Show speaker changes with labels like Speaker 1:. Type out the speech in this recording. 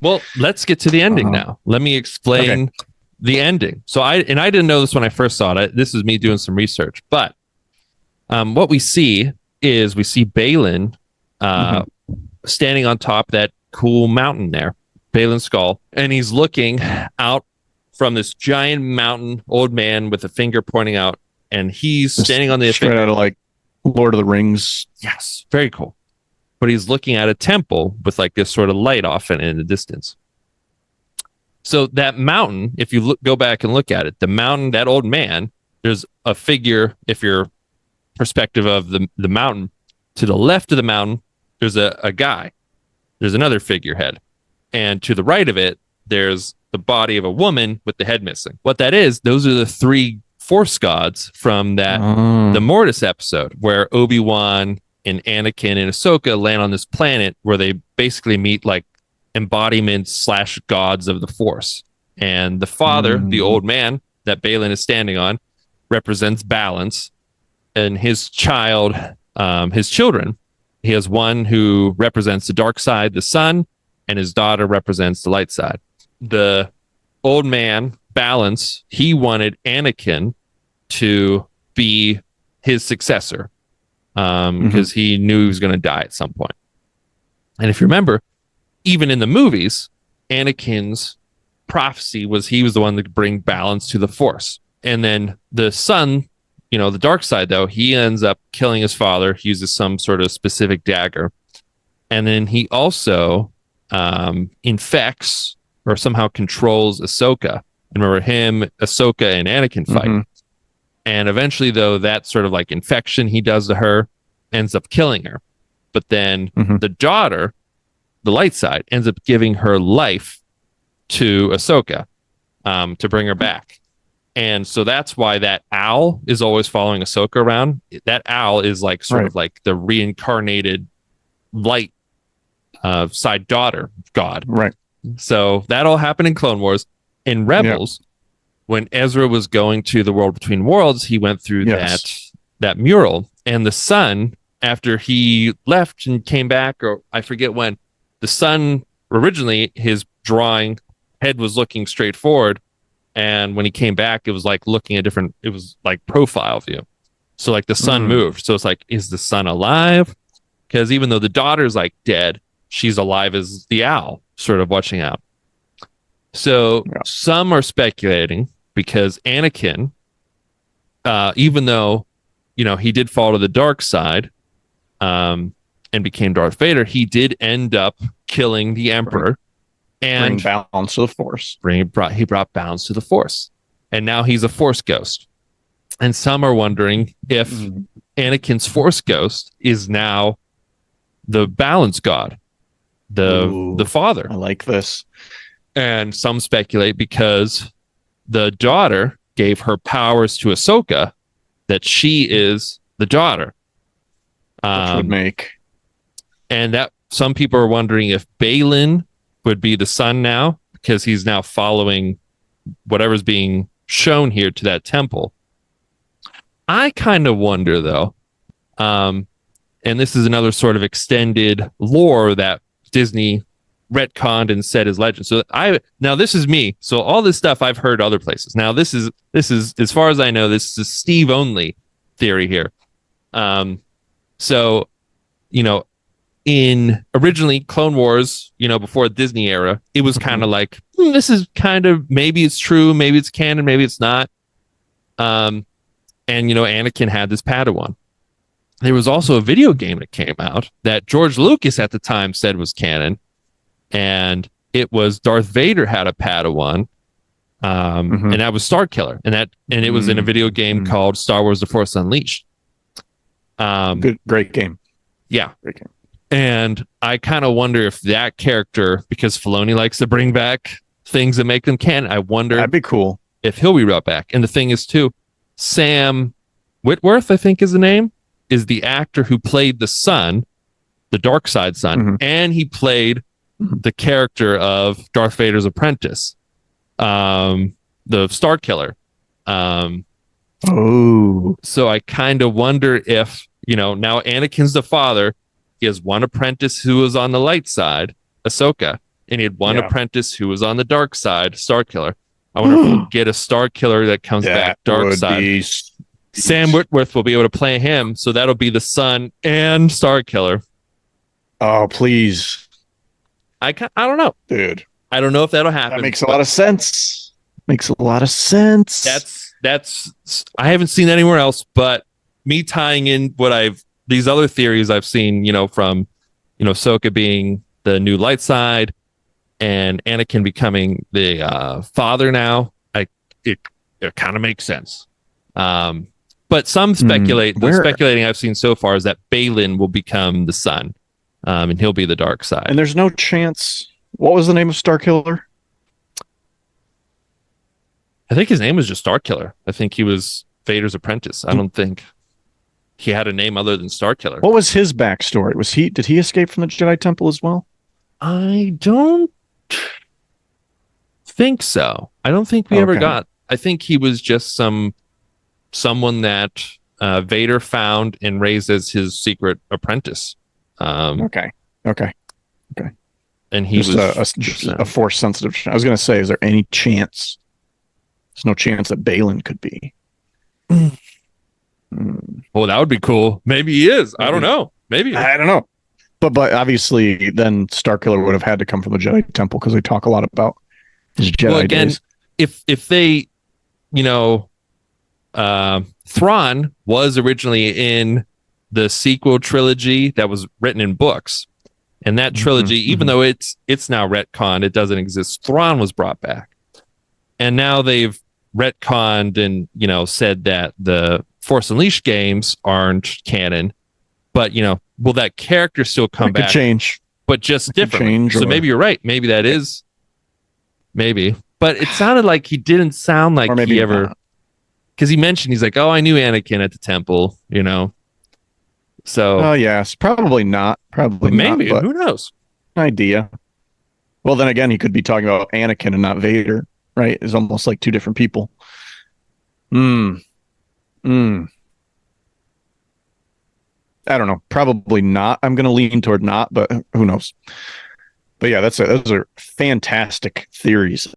Speaker 1: Well, let's get to the ending now. Let me explain the ending. So I didn't know this when I first saw it. This is me doing some research. But what we see Balin standing on top of that cool mountain there, Balin's skull, and he's looking out from this giant mountain, old man with a finger pointing out, and he's standing on the
Speaker 2: straight out of like Lord of the Rings.
Speaker 1: Yes, very cool. But he's looking at a temple with like this sort of light off in the distance. So that mountain, if you go back and look at it, the mountain, that old man, there's a figure, if you're perspective of the mountain, to the left of the mountain, there's a guy. There's another figurehead. And to the right of it, there's the body of a woman with the head missing. What that is, those are the three Force gods from the Mortis episode, where Obi-Wan and Anakin and Ahsoka land on this planet where they basically meet like embodiments / gods of the Force. And the father, the old man that Balin is standing on, represents balance. And his children, he has one who represents the dark side, the sun, and his daughter represents the light side. The old man, Balance, he wanted Anakin to be his successor because he knew he was going to die at some point. And if you remember, even in the movies, Anakin's prophecy was he was the one to bring balance to the Force. And then the son, the dark side, though, he ends up killing his father. He uses some sort of specific dagger. And then he also infects or somehow controls Ahsoka. And remember him, Ahsoka, and Anakin fight. And eventually, though, that sort of like infection he does to her ends up killing her. But then the daughter, the light side, ends up giving her life to Ahsoka to bring her back. And so that's why that owl is always following Ahsoka around. That owl is like sort of like the reincarnated light side daughter god.
Speaker 2: Right.
Speaker 1: So that all happened in Clone Wars. In Rebels, when Ezra was going to the World Between Worlds, he went through that mural. And the son, after he left and came back, or I forget when, the son, originally his drawing head was looking straight forward. And when he came back, it was like looking at different, it was like profile view. So like the sun moved. So it's like, is the son alive? Because even though the daughter's like dead, she's alive as the owl, sort of watching out. So some are speculating because Anakin, even though, he did fall to the dark side and became Darth Vader, he did end up killing the Emperor. And
Speaker 2: bring balance to the Force.
Speaker 1: He brought balance to the Force. And now he's a Force ghost. And some are wondering if Anakin's Force ghost is now the balance god, the father.
Speaker 2: I like this.
Speaker 1: And some speculate because the daughter gave her powers to Ahsoka that she is the daughter.
Speaker 2: Which would make.
Speaker 1: And that some people are wondering if Balin would be the son now because he's now following whatever's being shown here to that temple. I kind of wonder though, and this is another sort of extended lore that Disney retconned and said is legend. So now this is me. So all this stuff I've heard other places. Now this is as far as I know, this is Steve only theory here. So in originally Clone Wars, before Disney era, it was kind of like this is kind of maybe it's true, maybe it's canon, maybe it's not. And Anakin had this Padawan. There was also a video game that came out that George Lucas at the time said was canon. And it was Darth Vader had a Padawan, and that was Starkiller, and it was in a video game called Star Wars: The Force Unleashed.
Speaker 2: Great game.
Speaker 1: Yeah,
Speaker 2: great game.
Speaker 1: And I kind of wonder if that character, because Filoni likes to bring back things that make them canon, I wonder
Speaker 2: that'd be cool
Speaker 1: if he'll be brought back. And the thing is, too, Sam Witwerth, I think is the name, is the actor who played the son, the dark side son, and he played the character of Darth Vader's apprentice, the Starkiller. So I kind of wonder if, now Anakin's the father. He has one apprentice who was on the light side, Ahsoka, and he had one
Speaker 2: Yeah.
Speaker 1: apprentice who was on the dark side, Starkiller. I wonder if we'll get a Starkiller that comes back dark
Speaker 2: would
Speaker 1: side.
Speaker 2: be
Speaker 1: Sam Witwerth will be able to play him, so that'll be the son and Starkiller.
Speaker 2: Oh, please,
Speaker 1: I don't know.
Speaker 2: dude.
Speaker 1: I don't know if that'll happen.
Speaker 2: That makes a lot of sense. Makes a lot of sense.
Speaker 1: That's I haven't seen that anywhere else, but me tying in these other theories I've seen, from Ahsoka being the new light side and Anakin becoming the father now, it kind of makes sense. But some speculating I've seen so far is that Balin will become the son, and he'll be the dark side.
Speaker 2: And there's no chance. What was the name of Starkiller?
Speaker 1: I think his name was just Starkiller. I think he was Vader's apprentice. I don't think he had a name other than Starkiller.
Speaker 2: What was his backstory? Did he escape from the Jedi Temple as well?
Speaker 1: I don't think so. I don't think we ever got. I think he was just someone that Vader found and raised as his secret apprentice.
Speaker 2: Okay.
Speaker 1: And he
Speaker 2: just was a force sensitive. I was going to say, is there any chance? There's no chance that Balin could be.
Speaker 1: Well, that would be cool. Maybe he is. I don't know. Maybe.
Speaker 2: I don't know. But obviously, then Starkiller would have had to come from the Jedi Temple because they talk a lot about his Jedi days.
Speaker 1: If they, Thrawn was originally in the sequel trilogy that was written in books, and that trilogy, even though it's now retconned, it doesn't exist. Thrawn was brought back, and now they've retconned and said that the Force Unleashed games aren't canon, but will that character still come back?
Speaker 2: Could change,
Speaker 1: but just different. So maybe you're right. Maybe that is. Maybe, but it sounded like he didn't sound like he ever, because he mentioned he's like, oh, I knew Anakin at the temple, So.
Speaker 2: Oh yes, probably not. Probably
Speaker 1: maybe.
Speaker 2: Not,
Speaker 1: who knows?
Speaker 2: Idea. Well, then again, he could be talking about Anakin and not Vader, right? It's almost like two different people. I don't know. Probably not. I'm going to lean toward not, but who knows? But yeah, those are fantastic theories.